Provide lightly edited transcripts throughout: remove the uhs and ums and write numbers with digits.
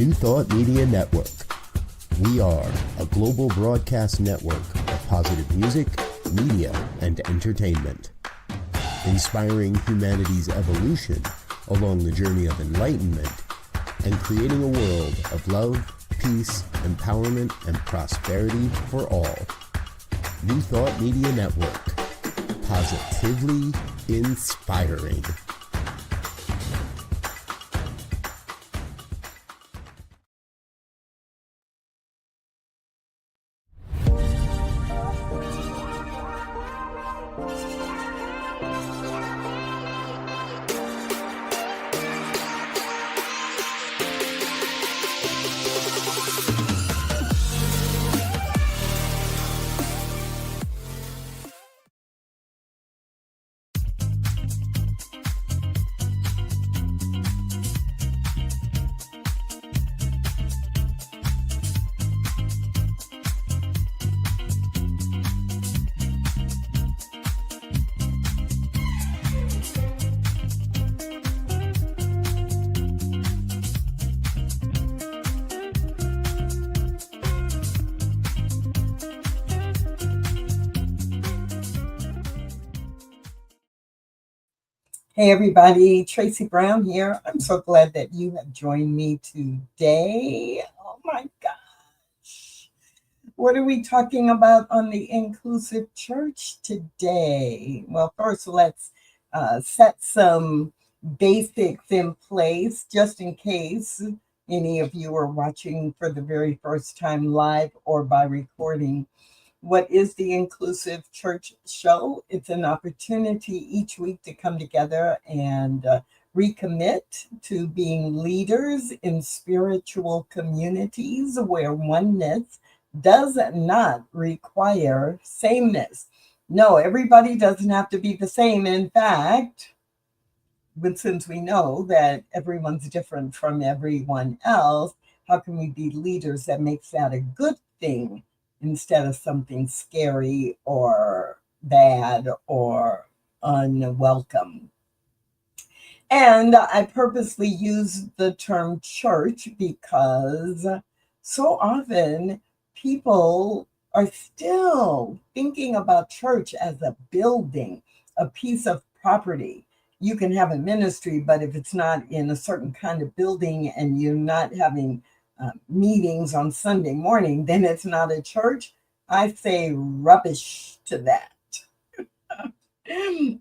New Thought Media Network. We are a global broadcast network of positive music, media, and entertainment, inspiring humanity's evolution along the journey of enlightenment and creating a world of love, peace, empowerment, and prosperity for all. New Thought Media Network. Positively inspiring. Hey everybody, Tracy Brown here. I'm so glad that you have joined me today. Oh my gosh. What are we talking about on the Inclusive Church today? Well, first let's set some basics in place just in case any of you are watching for the very first time live or by recording. What is the Inclusive Church Show? It's an opportunity each week to come together and recommit to being leaders in spiritual communities where oneness does not require sameness. No, everybody doesn't have to be the same. In fact, but since we know that everyone's different from everyone else, how can we be leaders that makes that a good thing instead of something scary or bad or unwelcome? And I purposely use the term church because so often people are still thinking about church as a building, a piece of property. You can have a ministry, but if it's not in a certain kind of building and you're not having meetings on Sunday morning, then it's not a church. I say rubbish to that.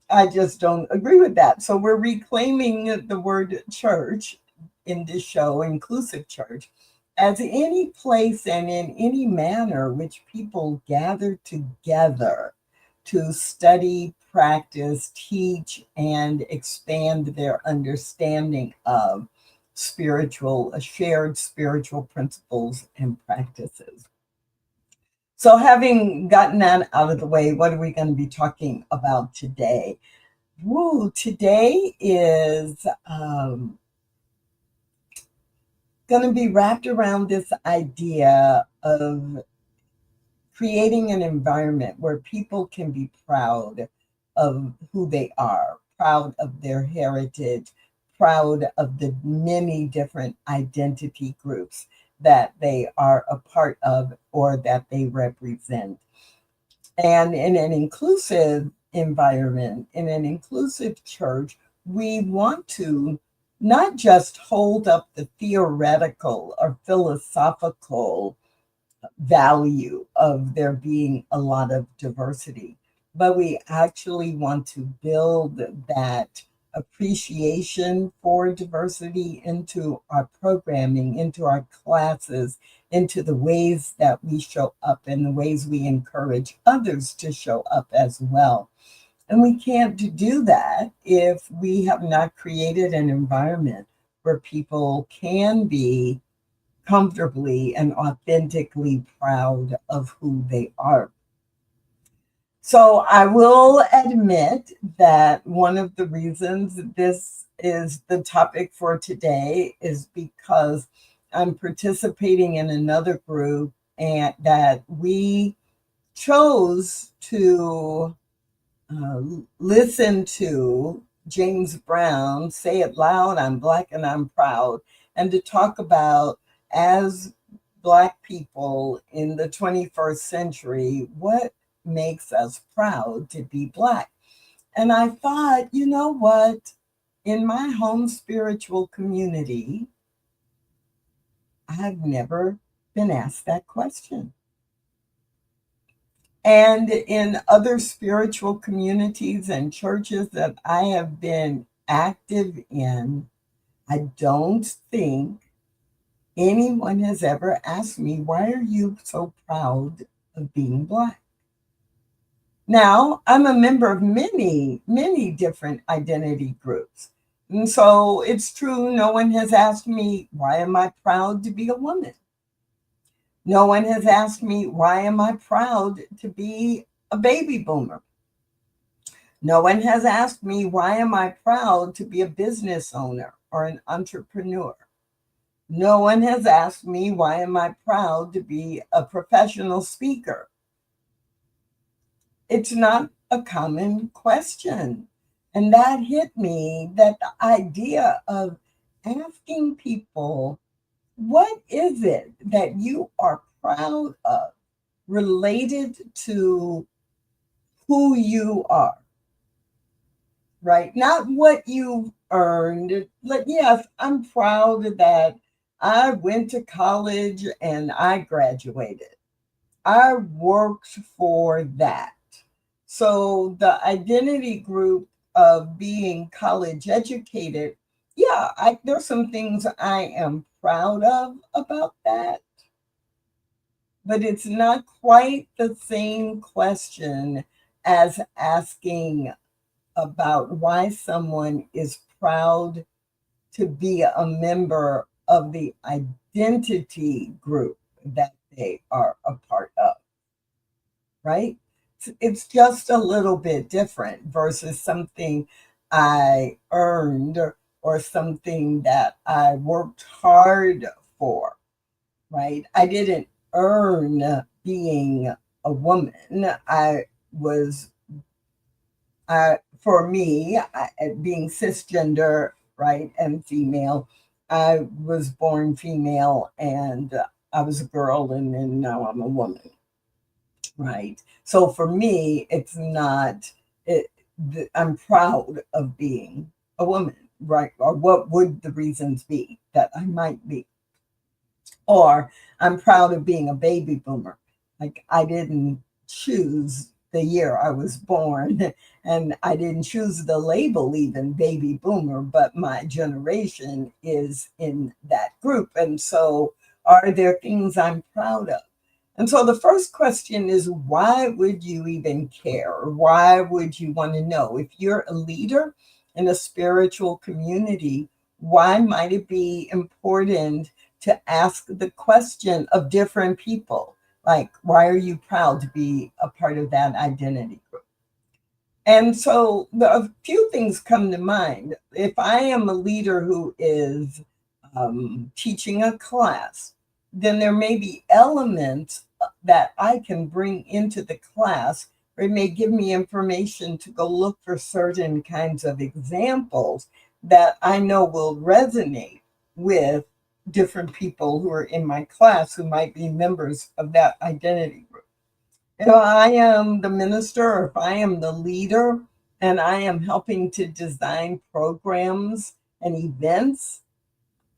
I just don't agree with that. So we're reclaiming the word church in this show, Inclusive Church, as any place and in any manner which people gather together to study, practice, teach, and expand their understanding of shared spiritual principles and practices. So having gotten that out of the way, what are we going to be talking about today? Today is going to be wrapped around this idea of creating an environment where people can be proud of who they are, proud of their heritage, proud of the many different identity groups that they are a part of or that they represent. And in an inclusive environment, in an inclusive church, we want to not just hold up the theoretical or philosophical value of there being a lot of diversity, but we actually want to build that appreciation for diversity into our programming, into our classes, into the ways that we show up and the ways we encourage others to show up as well. And we can't do that if we have not created an environment where people can be comfortably and authentically proud of who they are. So I will admit that one of the reasons this is the topic for today is because I'm participating in another group and that we chose to listen to James Brown say it loud, I'm Black and I'm proud, and to talk about as Black people in the 21st century, what makes us proud to be Black? And I thought, you know what? In my home spiritual community, I've never been asked that question. And in other spiritual communities and churches that I have been active in, I don't think anyone has ever asked me, why are you so proud of being Black? Now, I'm a member of many, many different identity groups. And so it's true, no one has asked me, why am I proud to be a woman? No one has asked me, why am I proud to be a baby boomer? No one has asked me, why am I proud to be a business owner or an entrepreneur? No one has asked me, why am I proud to be a professional speaker? It's not a common question. And that hit me, that the idea of asking people, what is it that you are proud of related to who you are, right? Not what you've earned. Like, yes, I'm proud that I went to college and I graduated. I worked for that. So the identity group of being college educated, yeah, there's some things I am proud of about that, but it's not quite the same question as asking about why someone is proud to be a member of the identity group that they are a part of, right? It's just a little bit different versus something I earned or something that I worked hard for, right? I didn't earn being a woman. I was, for me, being cisgender, right, and female, I was born female and I was a girl and then now I'm a woman, right? So for me, it's not, I'm proud of being a woman, right? Or what would the reasons be that I might be? Or I'm proud of being a baby boomer. Like I didn't choose the year I was born and I didn't choose the label even baby boomer, but my generation is in that group. And so are there things I'm proud of? And so the first question is, why would you even care? Why would you want to know? If you're a leader in a spiritual community, why might it be important to ask the question of different people? Like, why are you proud to be a part of that identity group? And so a few things come to mind. If I am a leader who is teaching a class, then there may be elements that I can bring into the class, or it may give me information to go look for certain kinds of examples that I know will resonate with different people who are in my class who might be members of that identity group. If I am the minister or if I am the leader and I am helping to design programs and events,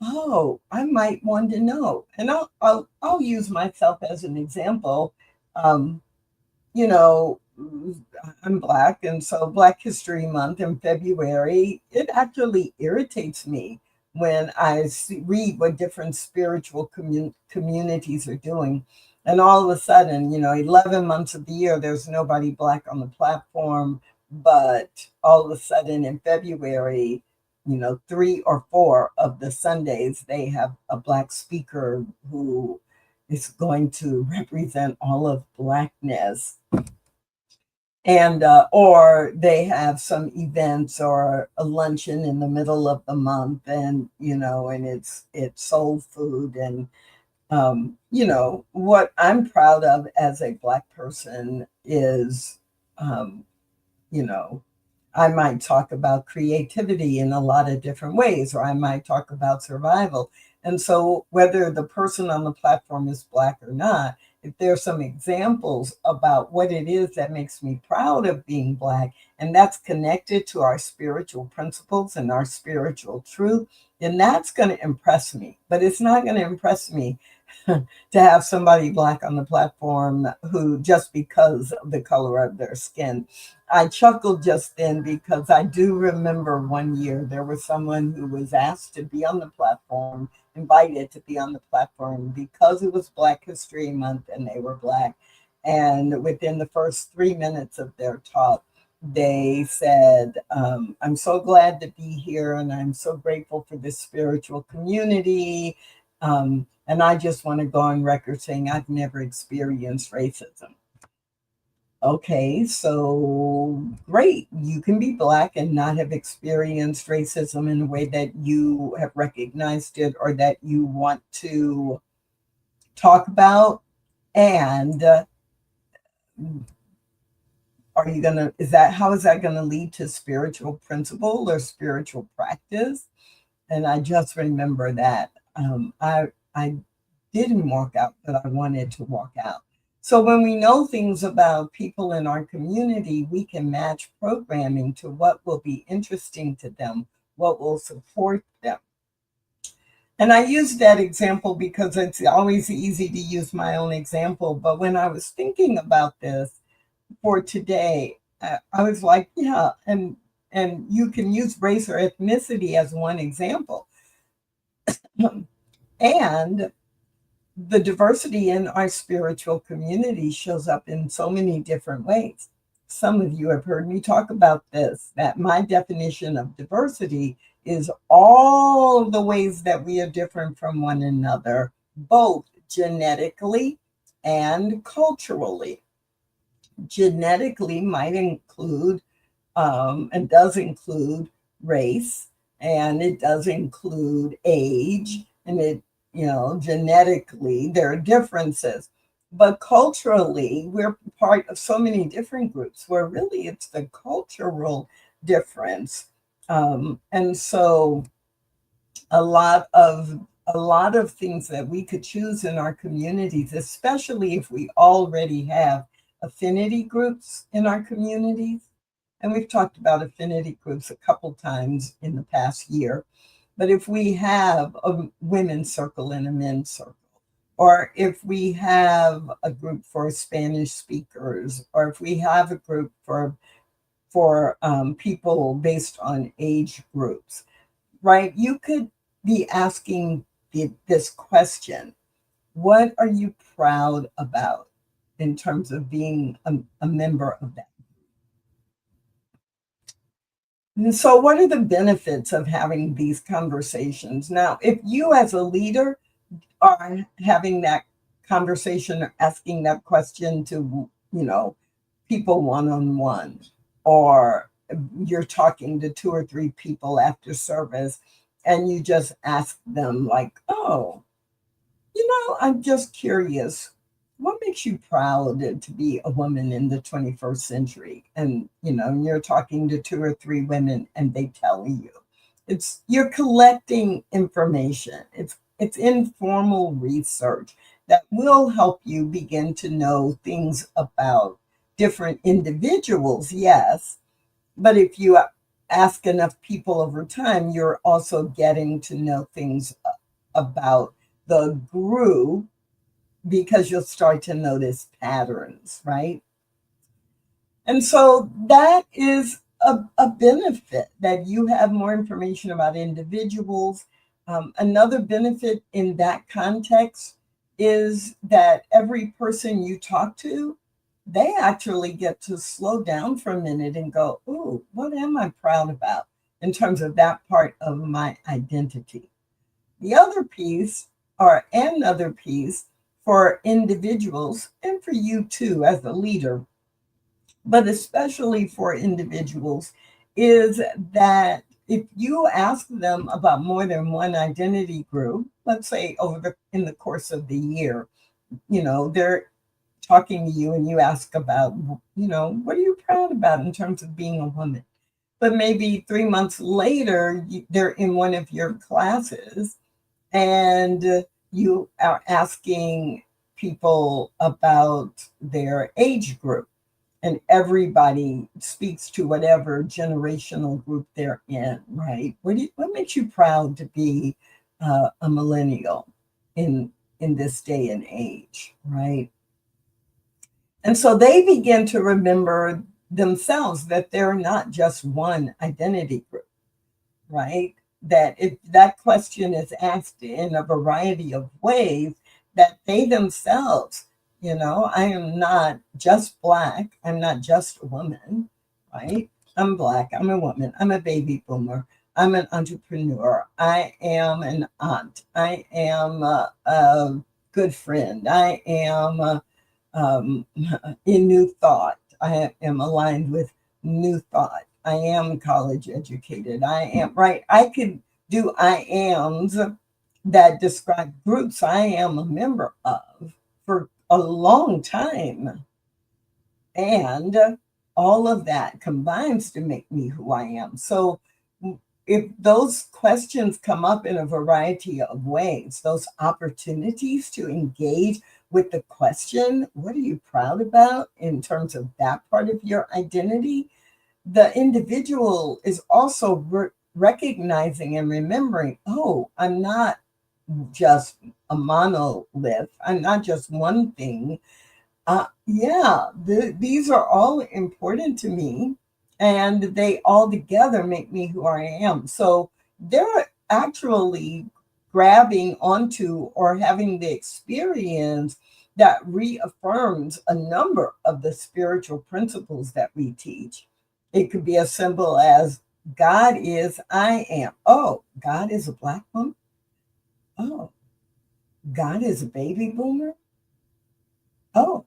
oh, I might want to know. And I'll use myself as an example. Um, you know, I'm Black, and so Black History Month in February, it actually irritates me when I read what different spiritual communities are doing. And all of a sudden, 11 months of the year, there's nobody Black on the platform. But all of a sudden in February, 3 or 4 of the Sundays, they have a Black speaker who is going to represent all of Blackness, and or they have some events or a luncheon in the middle of the month, and and it's soul food. And what I'm proud of as a Black person is um, you know I might talk about creativity in a lot of different ways, or I might talk about survival. And so whether the person on the platform is Black or not, if there's some examples about what it is that makes me proud of being Black, and that's connected to our spiritual principles and our spiritual truth, then that's going to impress me. But it's not going to impress me to have somebody Black on the platform who, just because of the color of their skin. I chuckled just then because I do remember one year there was someone who was asked to be on the platform, invited to be on the platform because it was Black History Month and they were Black. And within the first 3 minutes of their talk, they said, I'm so glad to be here and I'm so grateful for this spiritual community. And I just want to go on record saying I've never experienced racism. Okay, so great. You can be Black and not have experienced racism in a way that you have recognized it or that you want to talk about. And are you going to, how is that going to lead to spiritual principle or spiritual practice? And I just remember that I didn't walk out, but I wanted to walk out. So when we know things about people in our community, we can match programming to what will be interesting to them, what will support them. And I use that example because it's always easy to use my own example. But when I was thinking about this for today, I was like, yeah, and you can use race or ethnicity as one example. And the diversity in our spiritual community shows up in so many different ways. Some of you have heard me talk about this, that my definition of diversity is all the ways that we are different from one another, both genetically and culturally. Genetically might include and does include race, and it does include age, and it, genetically there are differences. But culturally, we're part of so many different groups where really it's the cultural difference. And so a lot of things that we could choose in our communities, especially if we already have affinity groups in our communities. And we've talked about affinity groups a couple times in the past year. But if we have a women's circle and a men's circle, or if we have a group for Spanish speakers, or if we have a group for people based on age groups, right? You could be asking this question: what are you proud about in terms of being a member of that? And so, what are the benefits of having these conversations? Now, if you as a leader are having that conversation or asking that question to, people one on one, or you're talking to two or three people after service and you just ask them, like, oh, I'm just curious. What makes you proud to be a woman in the 21st century? And, you're talking to two or three women and they tell you. You're collecting information. It's informal research that will help you begin to know things about different individuals, yes. But if you ask enough people over time, you're also getting to know things about the group, because you'll start to notice patterns, right? And so that is a benefit, that you have more information about individuals. Another benefit in that context is that every person you talk to, they actually get to slow down for a minute and go, ooh, what am I proud about in terms of that part of my identity? The other piece, or another piece for individuals and for you too as a leader, but especially for individuals, is that if you ask them about more than one identity group, let's say in the course of the year, they're talking to you and you ask about, what are you proud about in terms of being a woman? But maybe 3 months later, they're in one of your classes and you are asking people about their age group, and everybody speaks to whatever generational group they're in, right? What makes you proud to be a millennial in this day and age, right? And so they begin to remember themselves that they're not just one identity group, right? That if that question is asked in a variety of ways, that they themselves, I am not just Black, I'm not just a woman, right? I'm Black, I'm a woman, I'm a baby boomer, I'm an entrepreneur, I am an aunt, I am a good friend, I am in New Thought, I am aligned with New Thought. I am college educated. I am, right? I could do I ams that describe groups I am a member of for a long time. And all of that combines to make me who I am. So if those questions come up in a variety of ways, those opportunities to engage with the question, what are you proud about in terms of that part of your identity? The individual is also recognizing and remembering, oh, I'm not just a monolith. I'm not just one thing. These are all important to me, and they all together make me who I am. So they're actually grabbing onto or having the experience that reaffirms a number of the spiritual principles that we teach. It could be as simple as God is, I am. Oh, God is a Black woman. Oh, God is a baby boomer. Oh,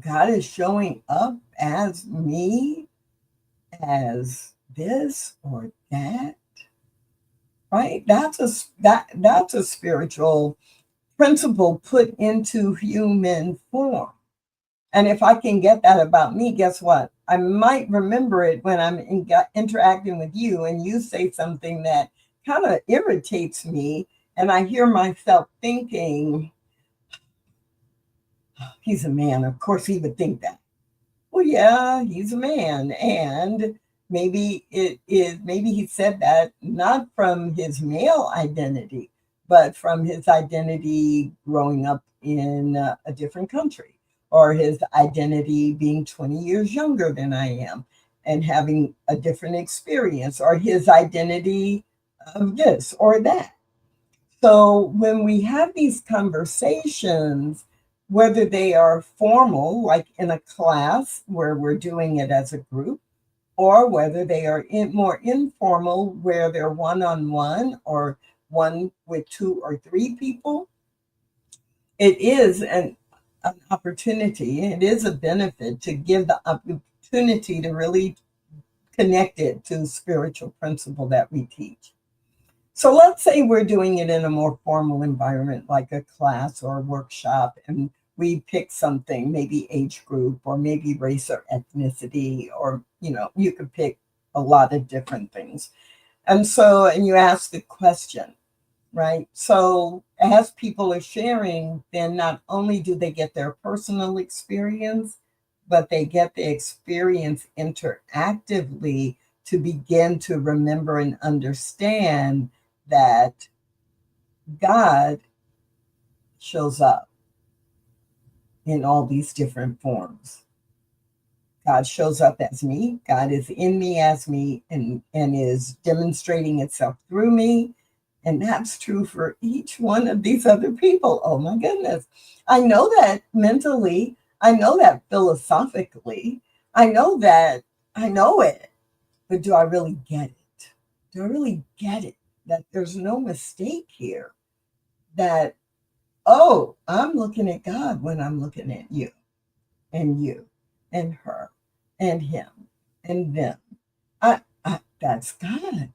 God is showing up as me, as this or that, right? That's a spiritual principle put into human form. And if I can get that about me, guess what? I might remember it when I'm interacting with you and you say something that kind of irritates me. And I hear myself thinking, he's a man. Of course, he would think that. Well, yeah, he's a man. And maybe he said that not from his male identity, but from his identity growing up in a different country, or his identity being 20 years younger than I am and having a different experience, or his identity of this or that. So when we have these conversations, whether they are formal, like in a class where we're doing it as a group, or whether they are more informal, where they're one-on-one or one with two or three people, it is an opportunity, it is a benefit to give the opportunity to really connect it to the spiritual principle that we teach. So let's say we're doing it in a more formal environment, like a class or a workshop, and we pick something, maybe age group or maybe race or ethnicity, or, you could pick a lot of different things. And you ask the question, right? So as people are sharing, then not only do they get their personal experience, but they get the experience interactively to begin to remember and understand that God shows up in all these different forms. God shows up as me. God is in me as me and is demonstrating itself through me. And that's true for each one of these other people. Oh my goodness. I know that mentally. I know that philosophically. I know it. But do I really get it? Do I really get it? That there's no mistake here. That, oh, I'm looking at God when I'm looking at you and her and him and them. That's God.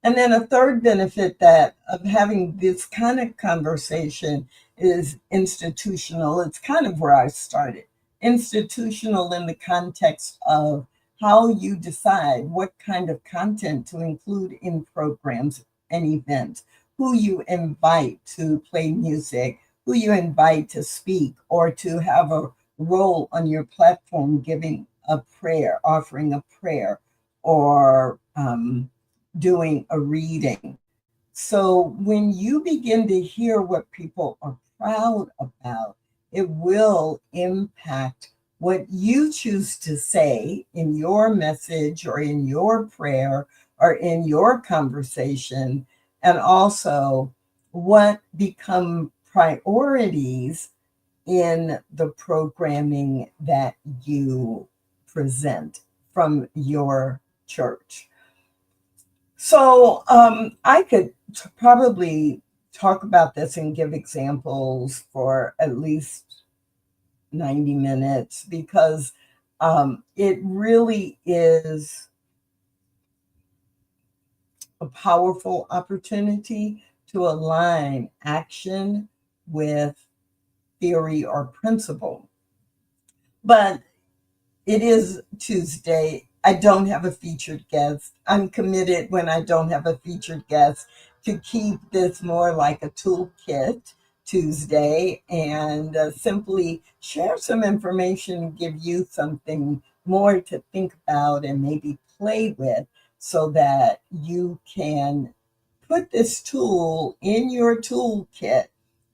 And then a third benefit that of having this kind of conversation is institutional. It's kind of where I started. Institutional in the context of how you decide what kind of content to include in programs and events, who you invite to play music, who you invite to speak, or to have a role on your platform giving a prayer, offering a prayer, or doing a reading. So when you begin to hear what people are proud about, it will impact what you choose to say in your message or in your prayer or in your conversation, and also what become priorities in the programming that you present from your church. So I could probably talk about this and give examples for at least 90 minutes because it really is a powerful opportunity to align action with theory or principle. But it is Tuesday. I don't have a featured guest. I'm committed when I don't have a featured guest to keep this more like a toolkit Tuesday and simply share some information, give you something more to think about and maybe play with so that you can put this tool in your toolkit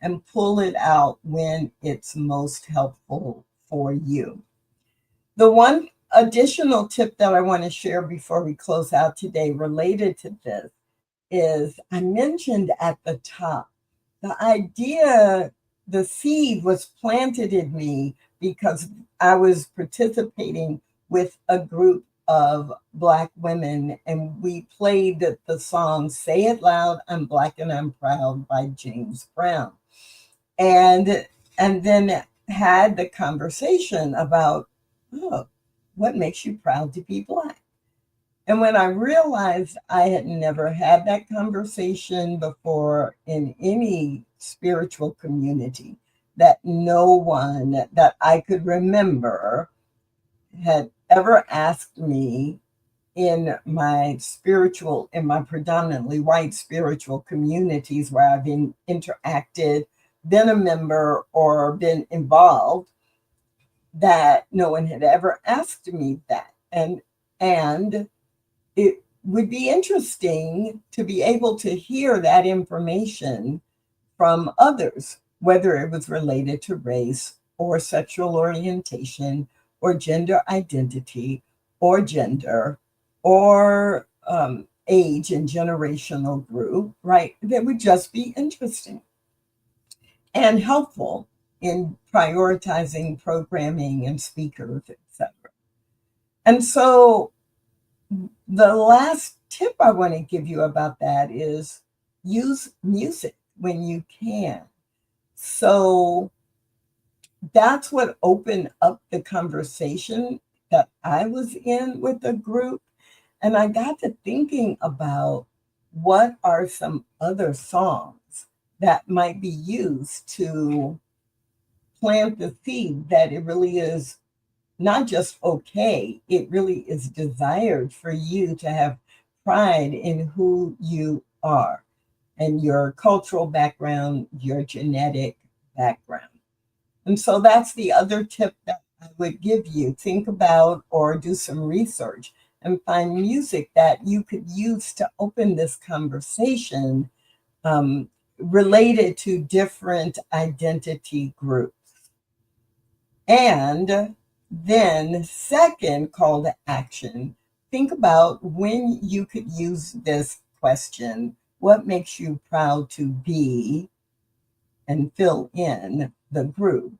and pull it out when it's most helpful for you. The one additional tip that I want to share before we close out today related to this is I mentioned at the top, the idea, the seed was planted in me because I was participating with a group of Black women and we played the song Say It Loud, I'm Black and I'm Proud by James Brown. And then had the conversation about, oh, what makes you proud to be Black? And when I realized I had never had that conversation before in any spiritual community, that no one that I could remember had ever asked me in my predominantly white spiritual communities where I've been interacted, been a member, or been involved, that no one had ever asked me that. And it would be interesting to be able to hear that information from others, whether it was related to race or sexual orientation or gender identity or gender or age and generational group, right? That would just be interesting and helpful in prioritizing programming and speakers, etc. And so the last tip I want to give you about that is use music when you can. So that's what opened up the conversation that I was in with the group. And I got to thinking about what are some other songs that might be used to plant the seed that it really is not just okay, it really is desired for you to have pride in who you are and your cultural background, your genetic background. And so that's the other tip that I would give you. Think about or do some research and find music that you could use to open this conversation related to different identity groups. And then, second call to action, think about when you could use this question: what makes you proud to be, and fill in the group?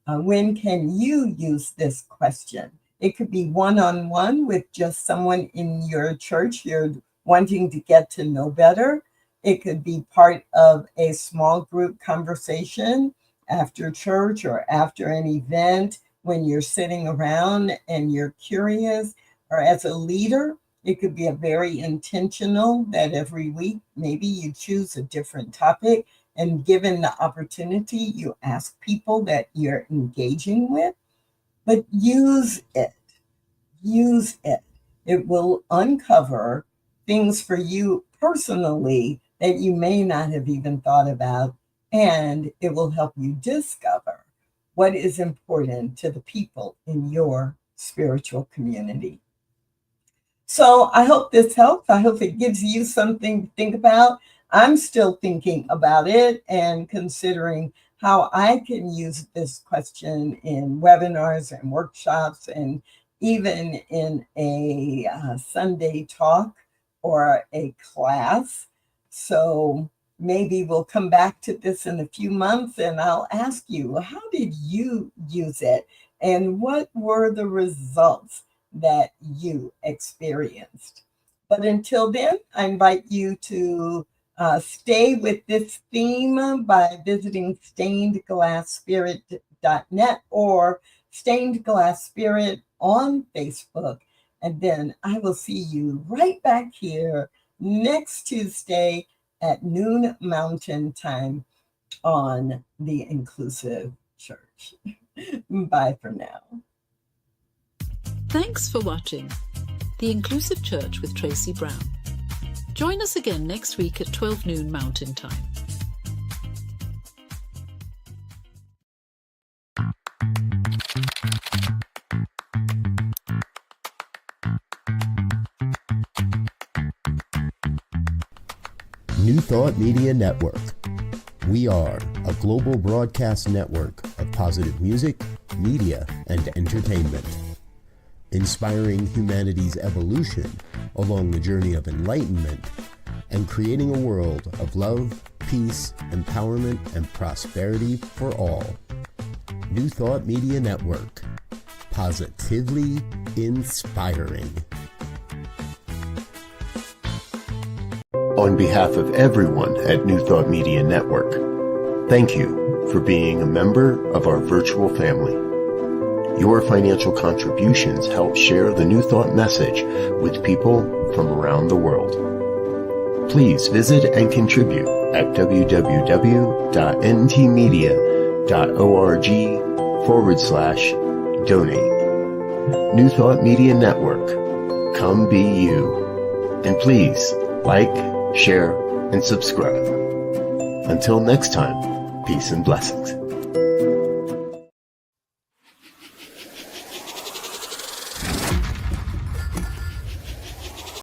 When can you use this question? It could be one-on-one with just someone in your church you're wanting to get to know better. It could be part of a small group conversation after church or after an event when you're sitting around and you're curious. Or as a leader, it could be a very intentional that every week maybe you choose a different topic, and given the opportunity, you ask people that you're engaging with, but use it. Use it. It will uncover things for you personally that you may not have even thought about, and it will help you discover what is important to the people in your spiritual community. So I hope this helps. I hope it gives you something to think about. I'm still thinking about it and considering how I can use this question in webinars and workshops and even in a Sunday talk or a class. So maybe we'll come back to this in a few months and I'll ask you, how did you use it? And what were the results that you experienced? But until then, I invite you to stay with this theme by visiting stainedglassspirit.net or Stained Glass Spirit on Facebook. And then I will see you right back here next Tuesday at noon Mountain Time on the Inclusive Church. Bye for now. Thanks for watching The Inclusive Church with Tracy Brown. Join us again next week at 12 noon Mountain Time. New Thought Media Network. We are a global broadcast network of positive music, media, and entertainment, inspiring humanity's evolution along the journey of enlightenment and creating a world of love, peace, empowerment, and prosperity for all. New Thought Media Network. Positively inspiring. On behalf of everyone at New Thought Media Network, thank you for being a member of our virtual family. Your financial contributions help share the New Thought message with people from around the world. Please visit and contribute at www.ntmedia.org/donate. New Thought Media Network. Come be you. And please like, share, and subscribe. Until next time, peace and blessings.